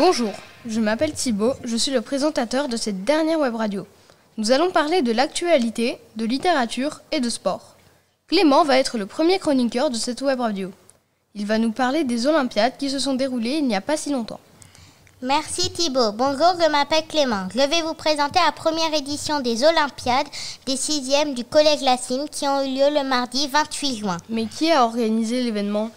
Bonjour, je m'appelle Thibaut, je suis le présentateur de cette dernière web radio. Nous allons parler de l'actualité, de littérature et de sport. Clément va être le premier chroniqueur de cette web radio. Il va nous parler des Olympiades qui se sont déroulées il n'y a pas si longtemps. Merci Thibaut. Bonjour, je m'appelle Clément. Je vais vous présenter la première édition des Olympiades des 6e du Collège Lacine qui ont eu lieu le mardi 28 juin. Mais qui a organisé l'événement ?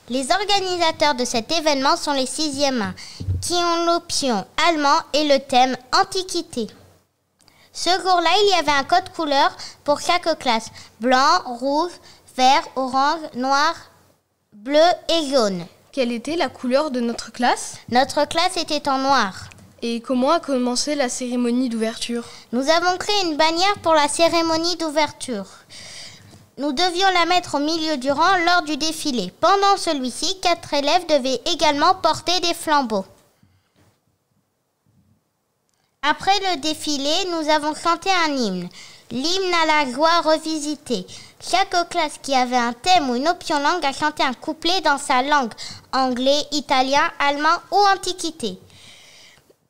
Les organisateurs de cet événement sont les 6e A, qui ont l'option allemand et le thème Antiquité. Ce jour-là, il y avait un code couleur pour chaque classe. Blanc, rouge, vert, orange, noir, bleu et jaune. Quelle était la couleur de notre classe ? Notre classe était en noir. Et comment a commencé la cérémonie d'ouverture ? Nous avons créé une bannière pour la cérémonie d'ouverture. Nous devions la mettre au milieu du rang lors du défilé. Pendant celui-ci, 4 élèves devaient également porter des flambeaux. Après le défilé, nous avons chanté un hymne. L'hymne à la joie revisité. Chaque classe qui avait un thème ou une option langue a chanté un couplet dans sa langue, anglais, italien, allemand ou antiquité.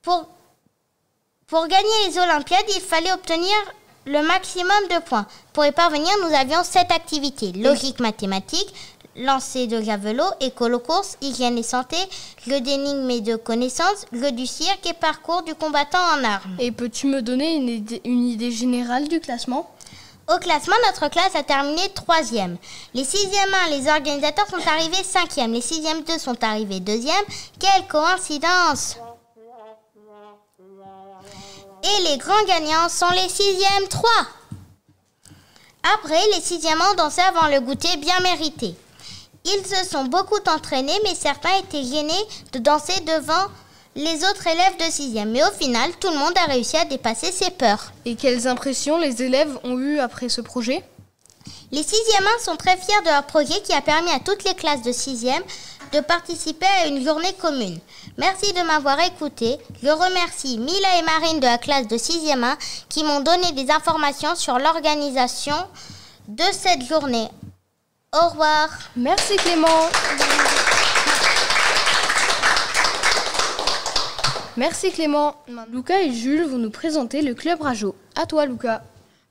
Pour gagner les Olympiades, il fallait obtenir le maximum de points. Pour y parvenir, nous avions 7 activités. Logique mathématique, lancer de javelot, écolo-course, hygiène et santé, jeu d'énigmes et de connaissances, jeu du cirque et parcours du combattant en armes. Et peux-tu me donner une idée générale du classement ? Au classement, notre classe a terminé 3e. Les 6e 1, les organisateurs sont arrivés 5e. Les 6e 2 sont arrivés 2e. Quelle coïncidence! Et les grands gagnants sont les 6e 3. Après, les 6e ont dansé avant le goûter bien mérité. Ils se sont beaucoup entraînés, mais certains étaient gênés de danser devant les autres élèves de 6e. Mais au final, tout le monde a réussi à dépasser ses peurs. Et quelles impressions les élèves ont eues après ce projet ? Les 6e 1 sont très fiers de leur projet qui a permis à toutes les classes de 6e de participer à une journée commune. Merci de m'avoir écouté. Je remercie Mila et Marine de la classe de 6e 1 qui m'ont donné des informations sur l'organisation de cette journée. Au revoir. Merci Clément. Merci Clément. Lucas et Jules vont nous présenter le club Rajo. À toi Lucas.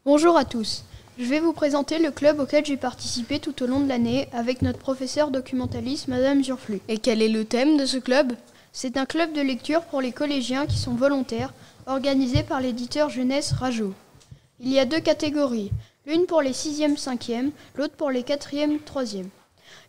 Bonjour à tous. Je vais vous présenter le club auquel j'ai participé tout au long de l'année avec notre professeure documentaliste, Madame Zurflu. Et quel est le thème de ce club ? C'est un club de lecture pour les collégiens qui sont volontaires, organisé par l'éditeur jeunesse Rajo. Il y a 2 catégories, l'une pour les 6e, 5e, l'autre pour les 4e, 3e.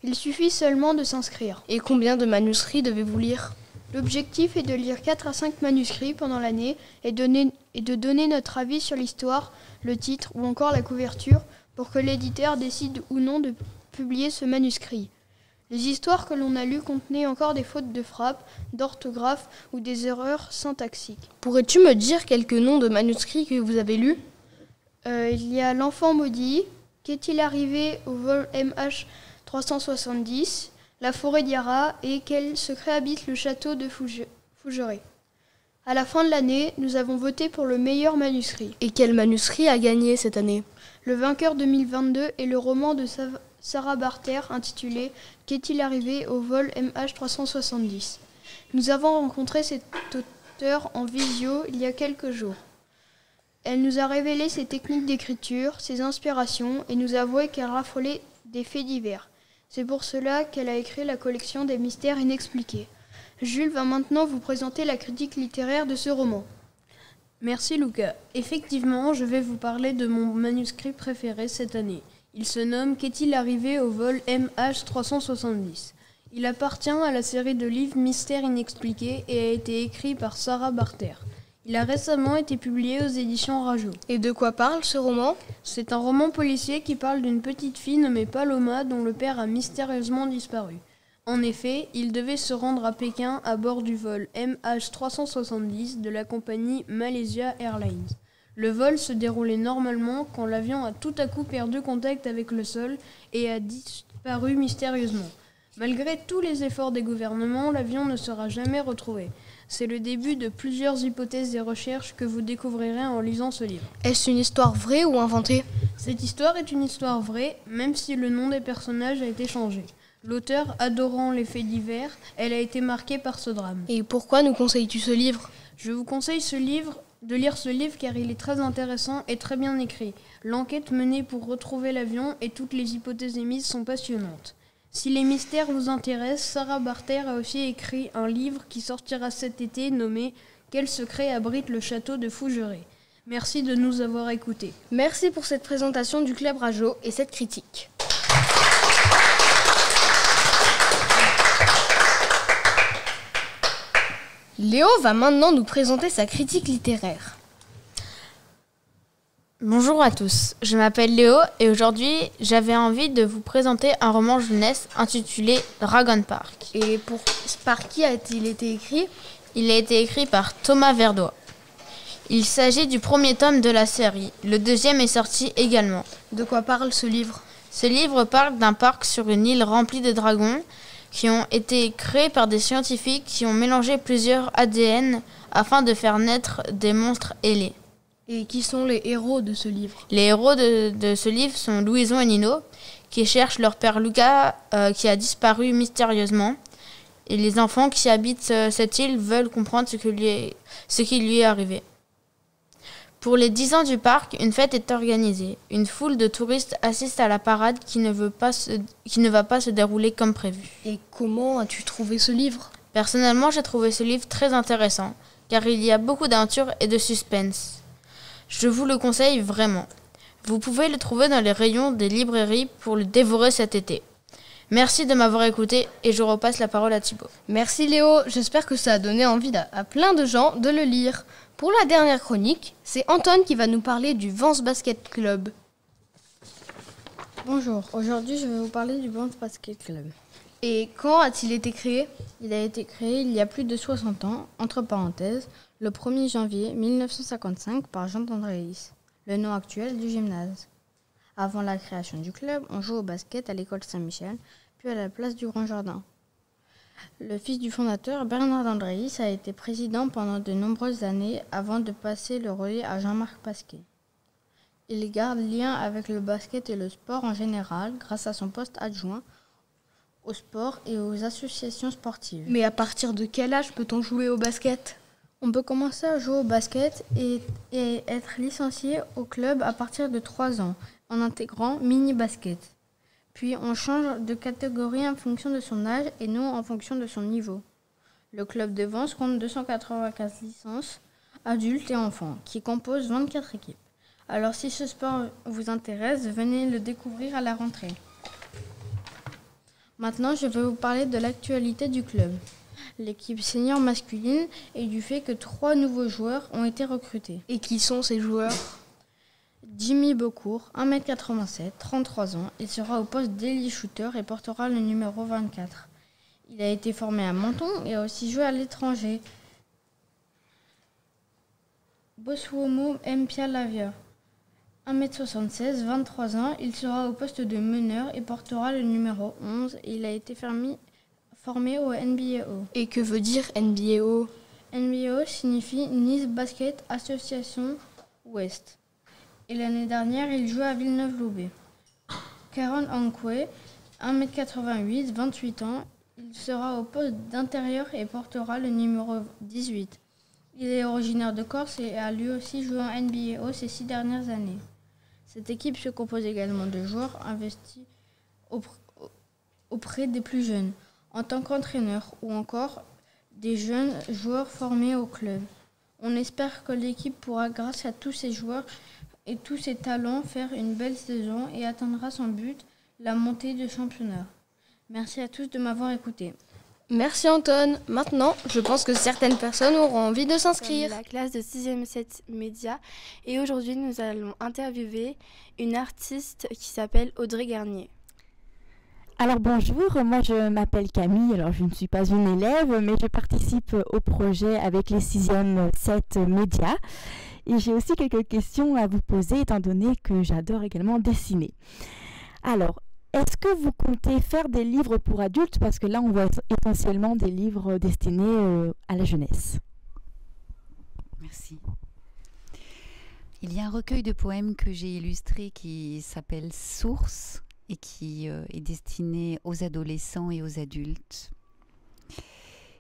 Il suffit seulement de s'inscrire. Et combien de manuscrits devez-vous lire ? L'objectif est de lire 4 à 5 manuscrits pendant l'année et de donner notre avis sur l'histoire, le titre ou encore la couverture pour que l'éditeur décide ou non de publier ce manuscrit. Les histoires que l'on a lues contenaient encore des fautes de frappe, d'orthographe ou des erreurs syntaxiques. Pourrais-tu me dire quelques noms de manuscrits que vous avez lus ? Il y a L'Enfant maudit, Qu'est-il arrivé au vol MH370, La forêt d'Yara et Quel secret habite le château de Fougeray. À la fin de l'année, nous avons voté pour le meilleur manuscrit. Et quel manuscrit a gagné cette année ? Le vainqueur 2022 est le roman de Sarah Barter intitulé « Qu'est-il arrivé au vol MH370 ». Nous avons rencontré cet auteur en visio il y a quelques jours. Elle nous a révélé ses techniques d'écriture, ses inspirations et nous a avoué qu'elle raffolait des faits divers. C'est pour cela qu'elle a écrit la collection des mystères inexpliqués. Jules va maintenant vous présenter la critique littéraire de ce roman. Merci Lucas. Effectivement, je vais vous parler de mon manuscrit préféré cette année. Il se nomme « Qu'est-il arrivé au vol MH370 ». Il appartient à la série de livres Mystères inexpliqués et a été écrit par Sarah Barter. Il a récemment été publié aux éditions Rajo. Et de quoi parle ce roman ? C'est un roman policier qui parle d'une petite fille nommée Paloma dont le père a mystérieusement disparu. En effet, il devait se rendre à Pékin à bord du vol MH370 de la compagnie Malaysia Airlines. Le vol se déroulait normalement quand l'avion a tout à coup perdu contact avec le sol et a disparu mystérieusement. Malgré tous les efforts des gouvernements, l'avion ne sera jamais retrouvé. C'est le début de plusieurs hypothèses et recherches que vous découvrirez en lisant ce livre. Est-ce une histoire vraie ou inventée ? Cette histoire est une histoire vraie, même si le nom des personnages a été changé. L'auteur adorant les faits divers, elle a été marquée par ce drame. Et pourquoi nous conseilles-tu ce livre? Je vous conseille de lire ce livre car il est très intéressant et très bien écrit. L'enquête menée pour retrouver l'avion et toutes les hypothèses émises sont passionnantes. Si les mystères vous intéressent, Sarah Barter a aussi écrit un livre qui sortira cet été nommé « Quel secret abrite le château de Fougeray ». Merci de nous avoir écoutés. Merci pour cette présentation du Club Rajo et cette critique. Léo va maintenant nous présenter sa critique littéraire. Bonjour à tous, je m'appelle Léo et aujourd'hui j'avais envie de vous présenter un roman jeunesse intitulé Dragon Park. Et par qui a-t-il été écrit? Il a été écrit par Thomas Verdois. Il s'agit du premier tome de la série, le deuxième est sorti également. De quoi parle ce livre? Ce livre parle d'un parc sur une île remplie de dragons qui ont été créés par des scientifiques qui ont mélangé plusieurs ADN afin de faire naître des monstres ailés. Et qui sont les héros de ce livre? Les héros de ce livre sont Louison et Nino, qui cherchent leur père Lucas qui a disparu mystérieusement. Et les enfants qui habitent cette île veulent comprendre ce qui lui est arrivé. Pour les 10 ans du parc, une fête est organisée. Une foule de touristes assiste à la parade qui ne va pas se dérouler comme prévu. Et comment as-tu trouvé ce livre? Personnellement, j'ai trouvé ce livre très intéressant, car il y a beaucoup d'aventure et de suspense. Je vous le conseille vraiment. Vous pouvez le trouver dans les rayons des librairies pour le dévorer cet été. Merci de m'avoir écouté et je repasse la parole à Thibaut. Merci Léo, j'espère que ça a donné envie à plein de gens de le lire. Pour la dernière chronique, c'est Anton qui va nous parler du Vans Basket Club. Bonjour, aujourd'hui je vais vous parler du Vans Basket Club. Et quand a-t-il été créé? Il a été créé il y a plus de 60 ans, entre parenthèses, le 1er janvier 1955 par Jean d'Andréis, le nom actuel du gymnase. Avant la création du club, on joue au basket à l'école Saint-Michel, puis à la place du Grand Jardin. Le fils du fondateur, Bernard d'Andréis, a été président pendant de nombreuses années avant de passer le relais à Jean-Marc Pasquet. Il garde lien avec le basket et le sport en général grâce à son poste adjoint au sport et aux associations sportives. Mais à partir de quel âge peut-on jouer au basket? On peut commencer à jouer au basket et être licencié au club à partir de 3 ans en intégrant mini-basket. Puis on change de catégorie en fonction de son âge et non en fonction de son niveau. Le club de Vans compte 295 licences, adultes et enfants, qui composent 24 équipes. Alors si ce sport vous intéresse, venez le découvrir à la rentrée. Maintenant, je vais vous parler de l'actualité du club, l'équipe senior masculine et du fait que 3 nouveaux joueurs ont été recrutés. Et qui sont ces joueurs? Jimmy Beaucourt, 1m87, 33 ans, il sera au poste d'ailier shooter et portera le numéro 24. Il a été formé à Menton et a aussi joué à l'étranger. Boswomo Mpialavia, 1m76, 23 ans, il sera au poste de meneur et portera le numéro 11 et il a été formé au NBAO. Et que veut dire NBAO? NBAO signifie Nice Basket Association West. Et l'année dernière, il jouait à Villeneuve-Loubet. Caron Ankwe, 1m88, 28 ans, il sera au poste d'intérieur et portera le numéro 18. Il est originaire de Corse et a lui aussi joué en NBAO ces 6 dernières années. Cette équipe se compose également de joueurs investis auprès des plus jeunes, en tant qu'entraîneur, ou encore des jeunes joueurs formés au club. On espère que l'équipe pourra, grâce à tous ces joueurs et tous ses talents, faire une belle saison et atteindra son but, la montée de championnat. Merci à tous de m'avoir écouté. Merci Anton. Maintenant, je pense que certaines personnes auront envie de s'inscrire. La classe de 6e 7 médias et aujourd'hui nous allons interviewer une artiste qui s'appelle Audrey Garnier. Alors bonjour, moi je m'appelle Camille, alors je ne suis pas une élève mais je participe au projet avec les 6e 7 médias et j'ai aussi quelques questions à vous poser étant donné que j'adore également dessiner. Alors, est-ce que vous comptez faire des livres pour adultes? Parce que là, on voit essentiellement des livres destinés à la jeunesse. Merci. Il y a un recueil de poèmes que j'ai illustré qui s'appelle Source, et qui est destiné aux adolescents et aux adultes.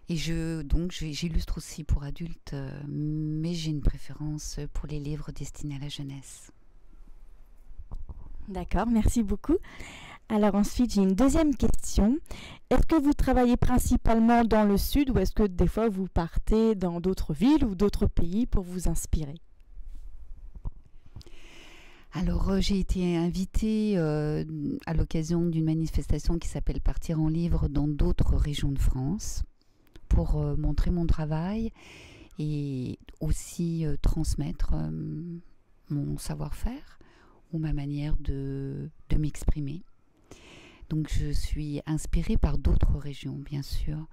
Et j'illustre aussi pour adultes, mais j'ai une préférence pour les livres destinés à la jeunesse. D'accord, merci beaucoup. Alors ensuite, j'ai une deuxième question. Est-ce que vous travaillez principalement dans le sud ou est-ce que des fois vous partez dans d'autres villes ou d'autres pays pour vous inspirer ? Alors, j'ai été invitée à l'occasion d'une manifestation qui s'appelle Partir en livre dans d'autres régions de France pour montrer mon travail et aussi transmettre mon savoir-faire ou ma manière de m'exprimer. Donc, je suis inspirée par d'autres régions, bien sûr,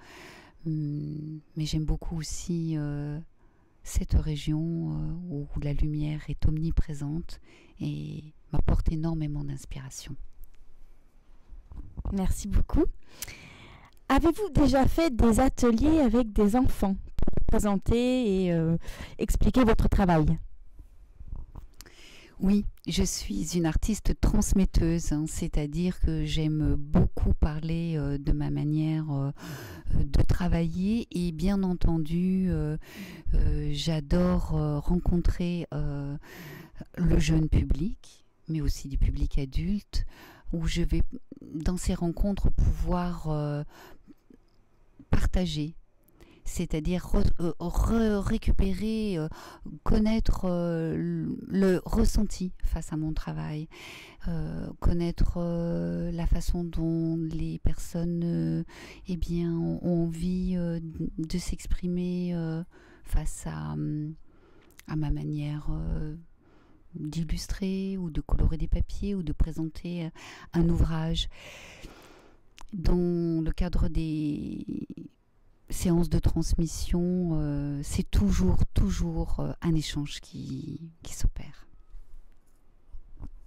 mais j'aime beaucoup aussi cette région où la lumière est omniprésente et m'apporte énormément d'inspiration. Merci beaucoup. Avez-vous déjà fait des ateliers avec des enfants pour présenter et expliquer votre travail ? Oui, je suis une artiste transmetteuse, c'est-à-dire que j'aime beaucoup parler de ma manière de travailler et bien entendu, j'adore rencontrer le jeune public, mais aussi du public adulte, où je vais dans ces rencontres pouvoir partager. C'est-à-dire récupérer, connaître le ressenti face à mon travail, connaître la façon dont les personnes ont envie de s'exprimer face à ma manière d'illustrer ou de colorer des papiers ou de présenter un ouvrage. Dans le cadre des séances de transmission, c'est toujours un échange qui s'opère.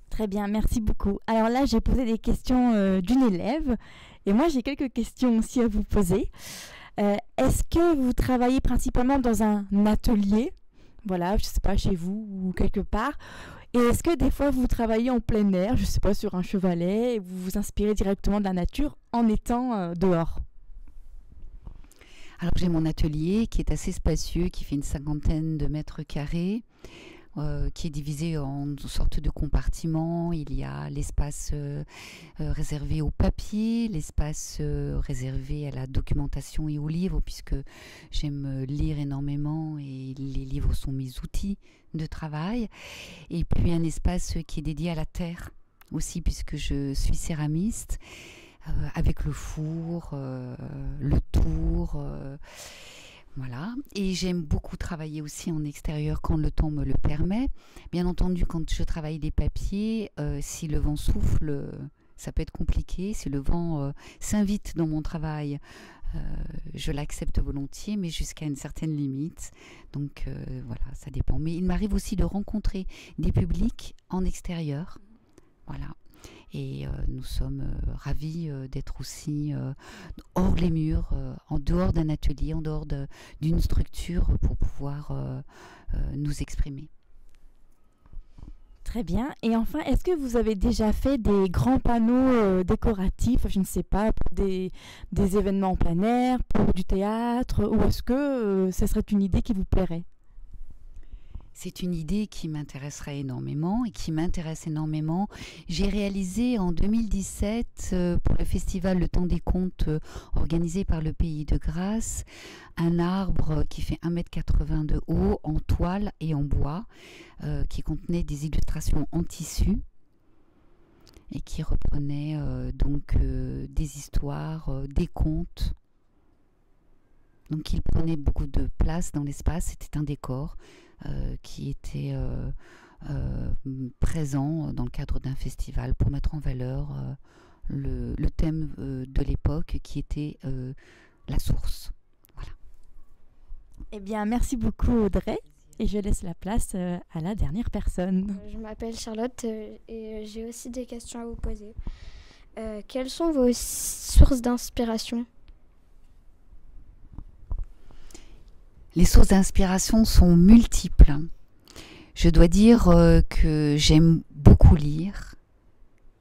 Très bien, merci beaucoup. Alors là, j'ai posé des questions d'une élève et moi, j'ai quelques questions aussi à vous poser. Est-ce que vous travaillez principalement dans un atelier ? Voilà, je ne sais pas, chez vous ou quelque part. Et est-ce que des fois, vous travaillez en plein air, je ne sais pas, sur un chevalet, et vous vous inspirez directement de la nature en étant dehors ? Alors j'ai mon atelier qui est assez spacieux, qui fait une 50aine de mètres carrés, qui est divisé en une sorte de compartiments. Il y a l'espace réservé au papier, l'espace réservé à la documentation et aux livres, puisque j'aime lire énormément et les livres sont mes outils de travail. Et puis un espace qui est dédié à la terre aussi, puisque je suis céramiste. Avec le four, le tour, voilà. Et j'aime beaucoup travailler aussi en extérieur quand le temps me le permet. Bien entendu, quand je travaille les papiers, si le vent souffle, ça peut être compliqué. Si le vent s'invite dans mon travail, je l'accepte volontiers, mais jusqu'à une certaine limite. Donc voilà, ça dépend. Mais il m'arrive aussi de rencontrer des publics en extérieur. Voilà. Et nous sommes ravis d'être aussi hors les murs, en dehors d'un atelier, en dehors d'une structure pour pouvoir nous exprimer. Très bien. Et enfin, est-ce que vous avez déjà fait des grands panneaux décoratifs, je ne sais pas, pour des événements en plein air, pour du théâtre, ou est-ce que ça serait une idée qui vous plairait ? C'est une idée qui m'intéresserait énormément et qui m'intéresse énormément. J'ai réalisé en 2017, pour le festival Le Temps des Contes, organisé par le Pays de Grâce, un arbre qui fait 1,80 m de haut, en toile et en bois, qui contenait des illustrations en tissu et qui reprenait des histoires, des contes. Donc il prenait beaucoup de place dans l'espace, c'était un décor qui était présent dans le cadre d'un festival pour mettre en valeur le thème de l'époque qui était la source. Voilà. Eh bien, merci beaucoup Audrey et je laisse la place à la dernière personne. Je m'appelle Charlotte et j'ai aussi des questions à vous poser. Quelles sont vos sources d'inspiration ? Les sources d'inspiration sont multiples. Je dois dire que j'aime beaucoup lire,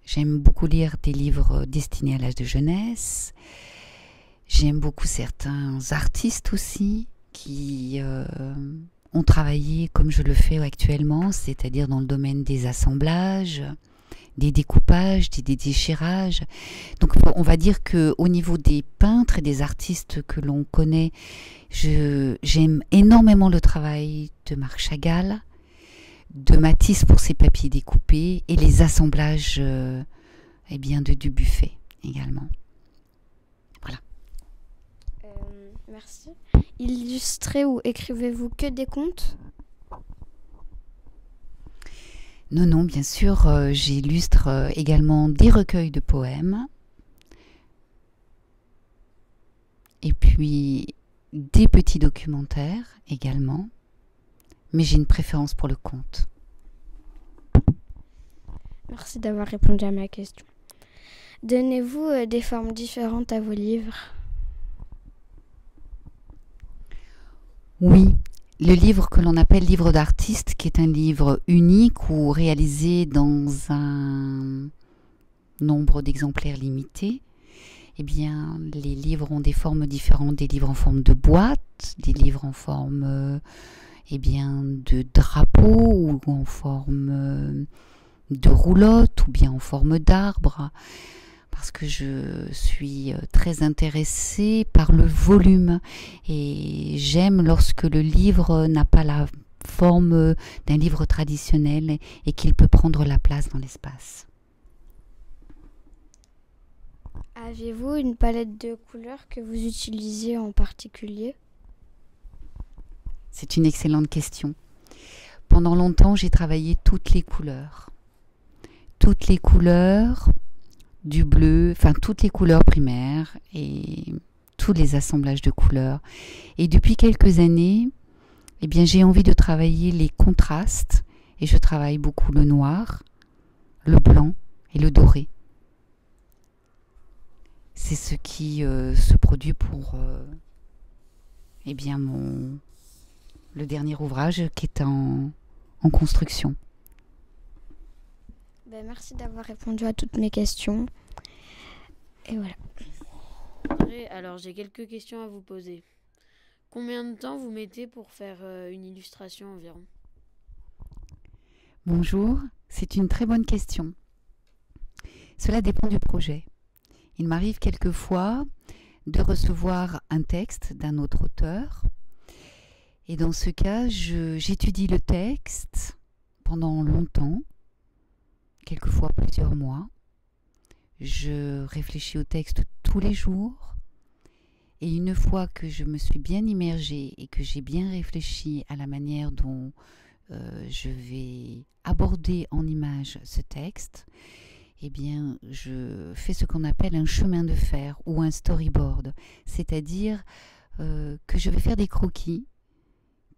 J'aime beaucoup lire des livres destinés à l'âge de jeunesse. J'aime beaucoup certains artistes aussi qui ont travaillé comme je le fais actuellement, c'est-à-dire dans le domaine des assemblages, des découpages, des déchirages. Donc on va dire qu'au niveau des peintres et des artistes que l'on connaît, j'aime énormément le travail de Marc Chagall, de Matisse pour ses papiers découpés et les assemblages de Dubuffet également. Voilà. Merci. Illustrez ou écrivez-vous que des contes ? Non, bien sûr, j'illustre également des recueils de poèmes et puis des petits documentaires également, mais j'ai une préférence pour le conte. Merci d'avoir répondu à ma question. Donnez-vous des formes différentes à vos livres ? Oui, le livre que l'on appelle livre d'artiste, qui est un livre unique ou réalisé dans un nombre d'exemplaires limité, eh bien, les livres ont des formes différentes, des livres en forme de boîte, des livres en forme de drapeau ou en forme de roulotte ou bien en forme d'arbre, parce que je suis très intéressée par le volume et j'aime lorsque le livre n'a pas la forme d'un livre traditionnel et qu'il peut prendre la place dans l'espace. Avez-vous une palette de couleurs que vous utilisez en particulier ? C'est une excellente question. Pendant longtemps, j'ai travaillé toutes les couleurs. Toutes les couleurs du bleu, enfin toutes les couleurs primaires et tous les assemblages de couleurs. Et depuis quelques années, eh bien, j'ai envie de travailler les contrastes et je travaille beaucoup le noir, le blanc et le doré. C'est ce qui se produit pour le dernier ouvrage qui est en construction. Merci d'avoir répondu à toutes mes questions. Et voilà. Alors, j'ai quelques questions à vous poser. Combien de temps vous mettez pour faire une illustration environ ? Bonjour, c'est une très bonne question. Cela dépend du projet. Il m'arrive quelquefois de recevoir un texte d'un autre auteur. Et dans ce cas, j'étudie le texte pendant longtemps, quelquefois plusieurs mois. Je réfléchis au texte tous les jours. Et une fois que je me suis bien immergée et que j'ai bien réfléchi à la manière dont je vais aborder en image ce texte, eh bien, je fais ce qu'on appelle un chemin de fer ou un storyboard. C'est-à-dire que je vais faire des croquis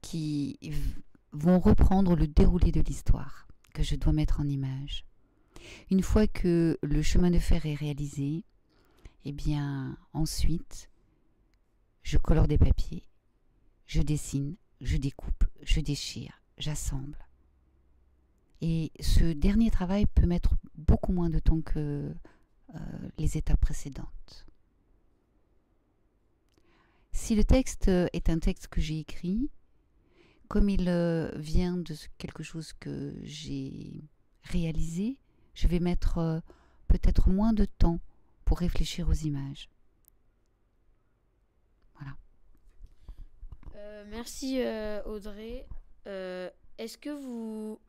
qui vont reprendre le déroulé de l'histoire que je dois mettre en image. Une fois que le chemin de fer est réalisé, eh bien, ensuite, je colore des papiers, je dessine, je découpe, je déchire, j'assemble. Et ce dernier travail peut mettre beaucoup moins de temps que les étapes précédentes. Si le texte est un texte que j'ai écrit, comme il vient de quelque chose que j'ai réalisé, je vais mettre peut-être moins de temps pour réfléchir aux images. Voilà. Merci Audrey. Est-ce que vous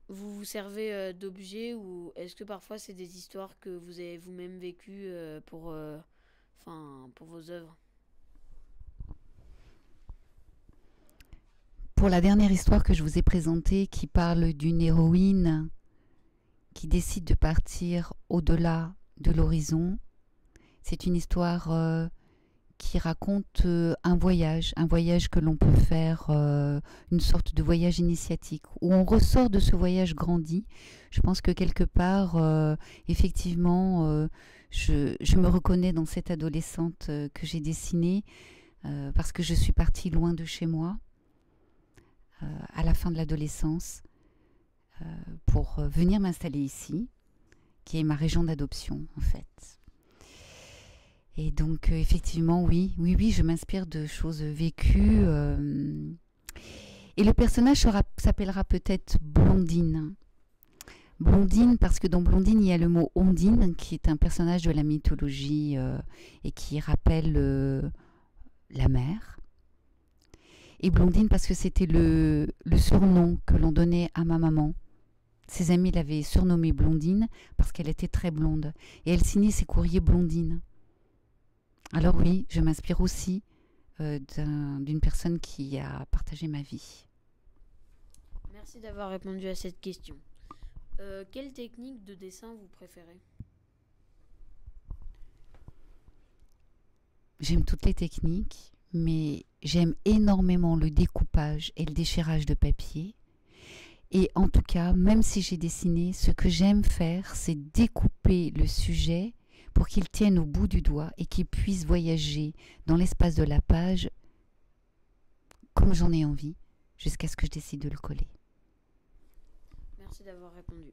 vous servez d'objets ou est-ce que parfois c'est des histoires que vous avez vous-même vécues pour vos œuvres ? Pour la dernière histoire que je vous ai présentée, qui parle d'une héroïne qui décide de partir au-delà de l'horizon, c'est une histoire qui raconte un voyage que l'on peut faire, une sorte de voyage initiatique, où on ressort de ce voyage grandi. Je pense que quelque part, effectivement, je me reconnais dans cette adolescente que j'ai dessinée, parce que je suis partie loin de chez moi, à la fin de l'adolescence, pour venir m'installer ici, qui est ma région d'adoption en fait. Et donc effectivement, oui, je m'inspire de choses vécues. Et le personnage s'appellera peut-être Blondine. Blondine parce que dans Blondine, il y a le mot Ondine, qui est un personnage de la mythologie et qui rappelle la mer. Et Blondine parce que c'était le surnom que l'on donnait à ma maman. Ses amis l'avaient surnommée Blondine parce qu'elle était très blonde. Et elle signait ses courriers Blondine. Alors oui, je m'inspire aussi d'une personne qui a partagé ma vie. Merci d'avoir répondu à cette question. Quelle technique de dessin vous préférez? J'aime toutes les techniques, mais j'aime énormément le découpage et le déchirage de papier. Et en tout cas, même si j'ai dessiné, ce que j'aime faire, c'est découper le sujet pour qu'il tienne au bout du doigt et qu'il puisse voyager dans l'espace de la page comme j'en ai envie, jusqu'à ce que je décide de le coller. Merci d'avoir répondu.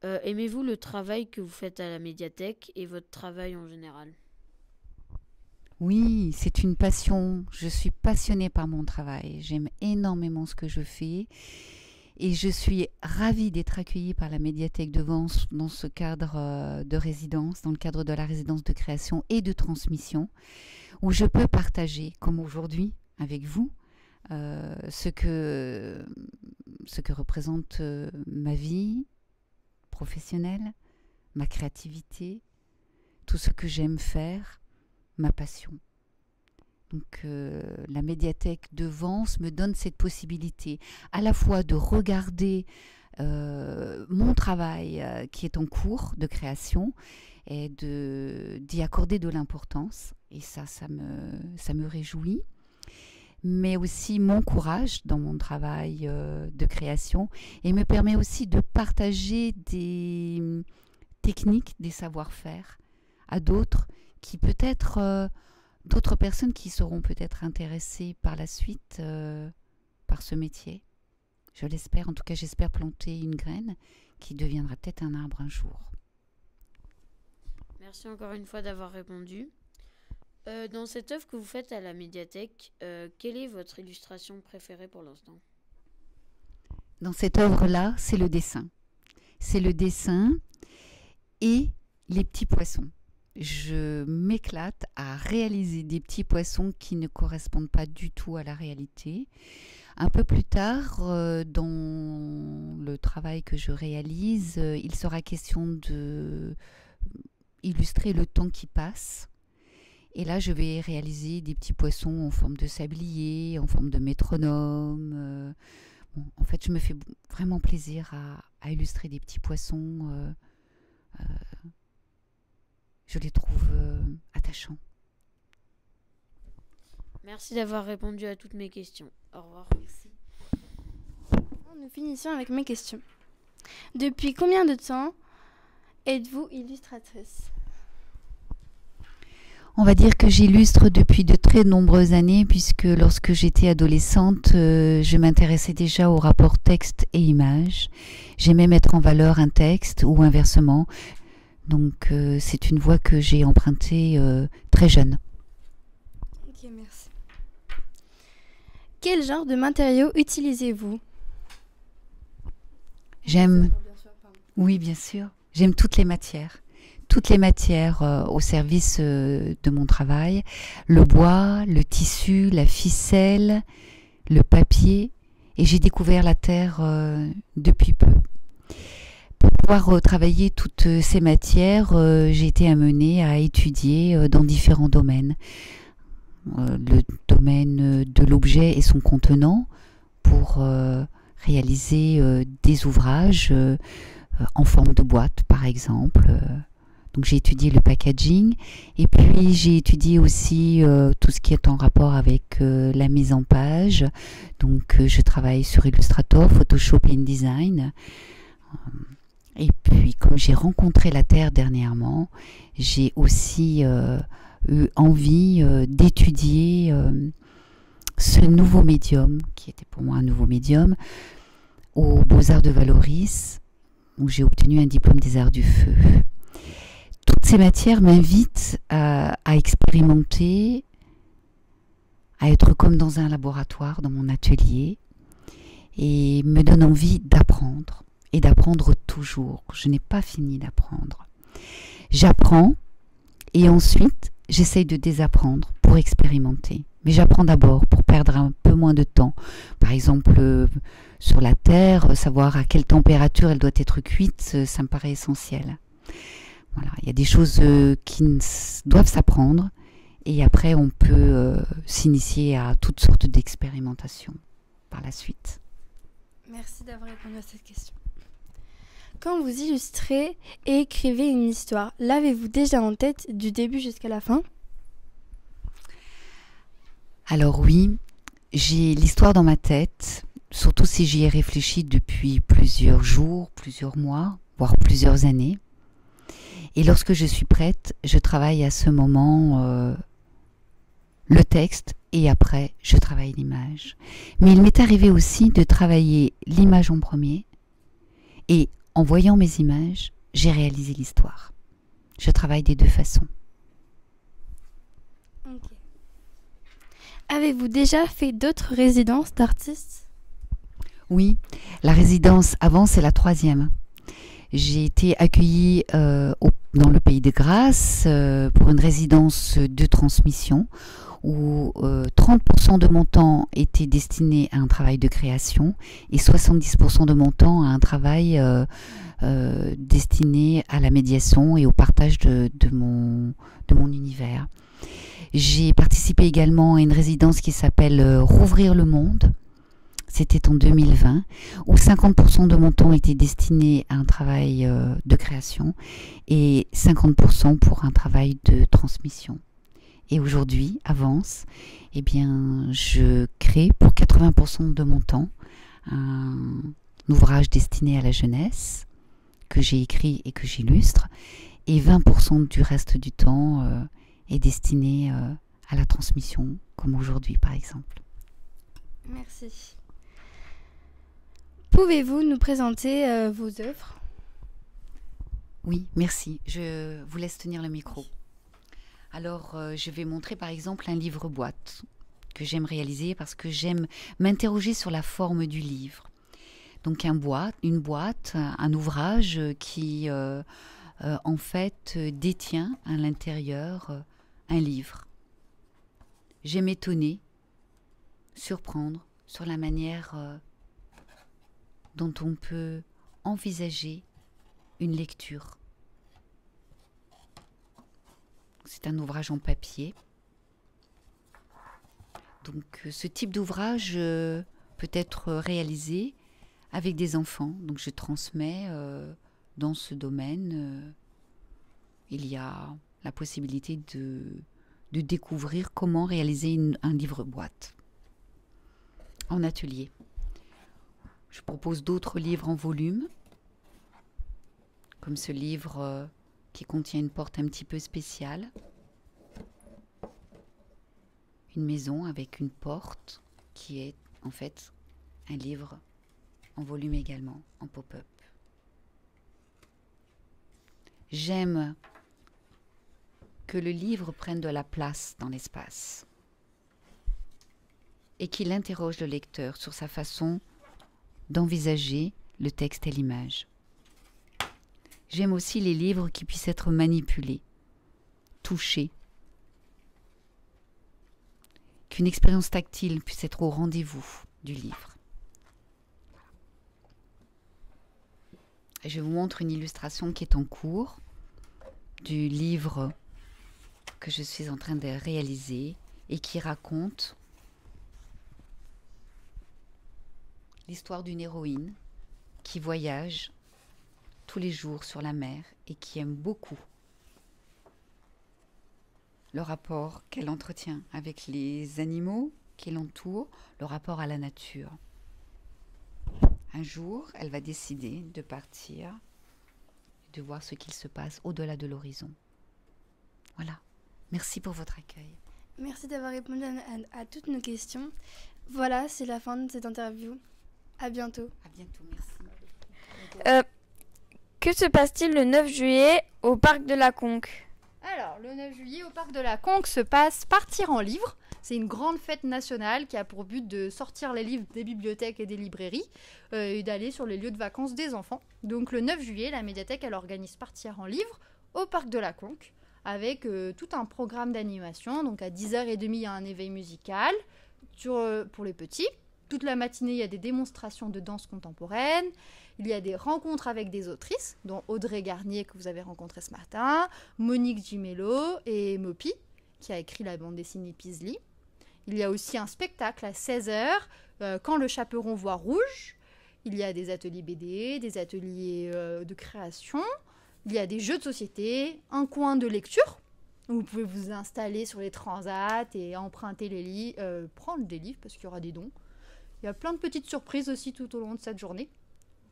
Aimez-vous le travail que vous faites à la médiathèque et votre travail en général? Oui, c'est une passion. Je suis passionnée par mon travail. J'aime énormément ce que je fais. Et je suis ravie d'être accueillie par la médiathèque de Vence dans ce cadre de résidence, dans le cadre de la résidence de création et de transmission, où je peux partager, comme aujourd'hui, avec vous, ce que représente ma vie professionnelle, ma créativité, tout ce que j'aime faire, ma passion. Donc la médiathèque de Vence me donne cette possibilité à la fois de regarder mon travail qui est en cours de création et d'y accorder de l'importance. Et ça me réjouit. Mais aussi mon courage dans mon travail de création et me permet aussi de partager des techniques, des savoir-faire à d'autres qui peut-être... d'autres personnes qui seront peut-être intéressées par la suite par ce métier. Je l'espère, en tout cas j'espère planter une graine qui deviendra peut-être un arbre un jour. Merci encore une fois d'avoir répondu. Dans cette œuvre que vous faites à la médiathèque, quelle est votre illustration préférée pour l'instant? Dans cette œuvre-là, c'est le dessin. C'est le dessin et les petits poissons. Je m'éclate à réaliser des petits poissons qui ne correspondent pas du tout à la réalité. Un peu plus tard, dans le travail que je réalise, il sera question d'illustrer le temps qui passe. Et là, je vais réaliser des petits poissons en forme de sablier, en forme de métronome. En fait, je me fais vraiment plaisir à illustrer des petits poissons. Je les trouve attachants. Merci d'avoir répondu à toutes mes questions. Au revoir. Merci. Nous finissons avec mes questions. Depuis combien de temps êtes-vous illustratrice? On va dire que j'illustre depuis de très nombreuses années, puisque lorsque j'étais adolescente, je m'intéressais déjà au rapport texte et image. J'aimais mettre en valeur un texte ou inversement. Donc c'est une voie que j'ai empruntée très jeune. Ok, merci. Quel genre de matériaux utilisez-vous? J'aime... Oui, bien sûr. J'aime toutes les matières. Toutes les matières au service de mon travail. Le bois, le tissu, la ficelle, le papier. Et j'ai découvert la terre depuis peu. Pour pouvoir travailler toutes ces matières, j'ai été amenée à étudier dans différents domaines. Le domaine de l'objet et son contenant pour réaliser des ouvrages en forme de boîte, par exemple. Donc j'ai étudié le packaging et puis j'ai étudié aussi tout ce qui est en rapport avec la mise en page. Donc je travaille sur Illustrator, Photoshop et InDesign. Et puis comme j'ai rencontré la Terre dernièrement, j'ai aussi eu envie d'étudier ce nouveau médium, qui était pour moi un nouveau médium, aux Beaux-Arts de Valoris, où j'ai obtenu un diplôme des arts du feu. Toutes ces matières m'invitent à expérimenter, à être comme dans un laboratoire, dans mon atelier, et me donnent envie d'apprendre, et d'apprendre toujours. Je n'ai pas fini d'apprendre. J'apprends, et ensuite, j'essaye de désapprendre pour expérimenter. Mais j'apprends d'abord pour perdre un peu moins de temps. Par exemple, sur la terre, savoir à quelle température elle doit être cuite, ça me paraît essentiel. Voilà, il y a des choses qui doivent s'apprendre et après on peut s'initier à toutes sortes d'expérimentations par la suite. Merci d'avoir répondu à cette question. Quand vous illustrez et écrivez une histoire, l'avez-vous déjà en tête du début jusqu'à la fin ? Alors oui, j'ai l'histoire dans ma tête, surtout si j'y ai réfléchi depuis plusieurs jours, plusieurs mois, voire plusieurs années. Et lorsque je suis prête, je travaille à ce moment le texte et après je travaille l'image. Mais il m'est arrivé aussi de travailler l'image en premier et en voyant mes images, j'ai réalisé l'histoire. Je travaille des deux façons. Okay. Avez-vous déjà fait d'autres résidences d'artistes ? Oui, la résidence avant c'est la 3e. J'ai été accueillie dans le Pays de Grâce pour une résidence de transmission où 30% de mon temps était destiné à un travail de création et 70% de mon temps à un travail destiné à la médiation et au partage de mon univers. J'ai participé également à une résidence qui s'appelle Rouvrir le monde. C'était en 2020, où 50% de mon temps était destiné à un travail de création et 50% pour un travail de transmission. Et aujourd'hui, avance, eh bien, je crée pour 80% de mon temps un ouvrage destiné à la jeunesse que j'ai écrit et que j'illustre, et 20% du reste du temps est destiné à la transmission, comme aujourd'hui par exemple. Merci. Pouvez-vous nous présenter vos œuvres ? Oui, merci. Je vous laisse tenir le micro. Alors, je vais montrer par exemple un livre-boîte que j'aime réaliser parce que j'aime m'interroger sur la forme du livre. Donc une boîte, un ouvrage qui en fait détient à l'intérieur un livre. J'aime étonner, surprendre sur la manière dont on peut envisager une lecture. C'est un ouvrage en papier. Donc ce type d'ouvrage peut être réalisé avec des enfants. Donc je transmets dans ce domaine. Il y a la possibilité de découvrir comment réaliser un livre-boîte en atelier. Je propose d'autres livres en volume, comme ce livre qui contient une porte un petit peu spéciale. Une maison avec une porte qui est en fait un livre en volume également, en pop-up. J'aime que le livre prenne de la place dans l'espace et qu'il interroge le lecteur sur sa façon d'envisager le texte et l'image. J'aime aussi les livres qui puissent être manipulés, touchés, qu'une expérience tactile puisse être au rendez-vous du livre. Et je vous montre une illustration qui est en cours du livre que je suis en train de réaliser et qui raconte l'histoire d'une héroïne qui voyage tous les jours sur la mer et qui aime beaucoup le rapport qu'elle entretient avec les animaux qui l'entourent, le rapport à la nature. Un jour, elle va décider de partir, de voir ce qu'il se passe au-delà de l'horizon. Voilà. Merci pour votre accueil. Merci d'avoir répondu à toutes nos questions. Voilà, c'est la fin de cette interview. À bientôt. À bientôt, merci. Que se passe-t-il le 9 juillet au parc de la Conque? Alors, le 9 juillet au parc de la Conque se passe Partir en livre. C'est une grande fête nationale qui a pour but de sortir les livres des bibliothèques et des librairies et d'aller sur les lieux de vacances des enfants. Donc le 9 juillet, la médiathèque elle organise Partir en livre au parc de la Conque avec tout un programme d'animation. Donc à 10h30, il y a un éveil musical pour les petits. Toute la matinée, il y a des démonstrations de danse contemporaine. Il y a des rencontres avec des autrices, dont Audrey Garnier que vous avez rencontrée ce matin, Monique Gimello et Mopi, qui a écrit la bande dessinée Peasley. Il y a aussi un spectacle à 16h, Quand le chaperon voit rouge. Il y a des ateliers BD, des ateliers de création. Il y a des jeux de société, un coin de lecture. Où vous pouvez vous installer sur les transats et emprunter les livres, prendre des livres parce qu'il y aura des dons. Il y a plein de petites surprises aussi tout au long de cette journée.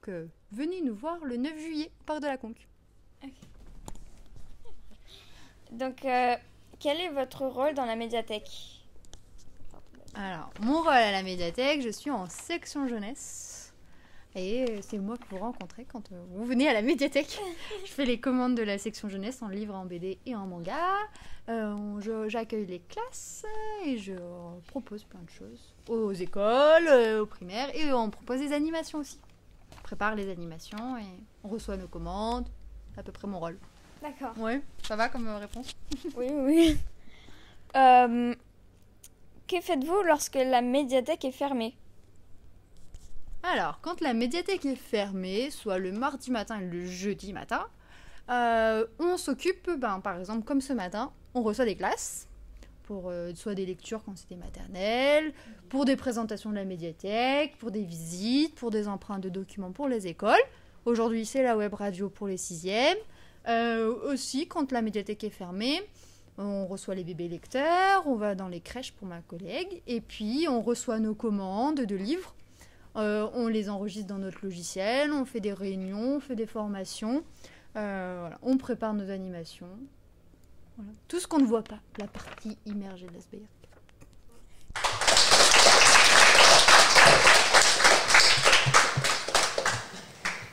Donc venez nous voir le 9 juillet au parc de la Conque. Okay. Donc, quel est votre rôle dans la médiathèque? Alors, mon rôle à la médiathèque, je suis en section jeunesse. Et c'est moi que vous rencontrez quand vous venez à la médiathèque. Je fais les commandes de la section jeunesse en livres, en BD et en manga. J'accueille les classes et je propose plein de choses aux écoles, aux primaires et on propose des animations aussi. On prépare les animations et on reçoit nos commandes. C'est à peu près mon rôle. D'accord. Ouais, ça va comme réponse? Oui. Que faites-vous lorsque la médiathèque est fermée? Alors, quand la médiathèque est fermée, soit le mardi matin et le jeudi matin, on s'occupe, par exemple, comme ce matin, on reçoit des classes, pour soit des lectures quand c'était maternelle, pour des présentations de la médiathèque, pour des visites, pour des emprunts de documents pour les écoles. Aujourd'hui, c'est la web radio pour les 6e. Aussi, quand la médiathèque est fermée, on reçoit les bébés lecteurs, on va dans les crèches pour ma collègue, et puis on reçoit nos commandes de livres. On les enregistre dans notre logiciel, on fait des réunions, on fait des formations, voilà. On prépare nos animations. Voilà. Tout ce qu'on ne voit pas, la partie immergée de l'ASBR.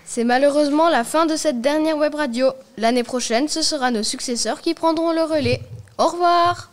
C'est malheureusement la fin de cette dernière web radio. L'année prochaine, ce sera nos successeurs qui prendront le relais. Au revoir!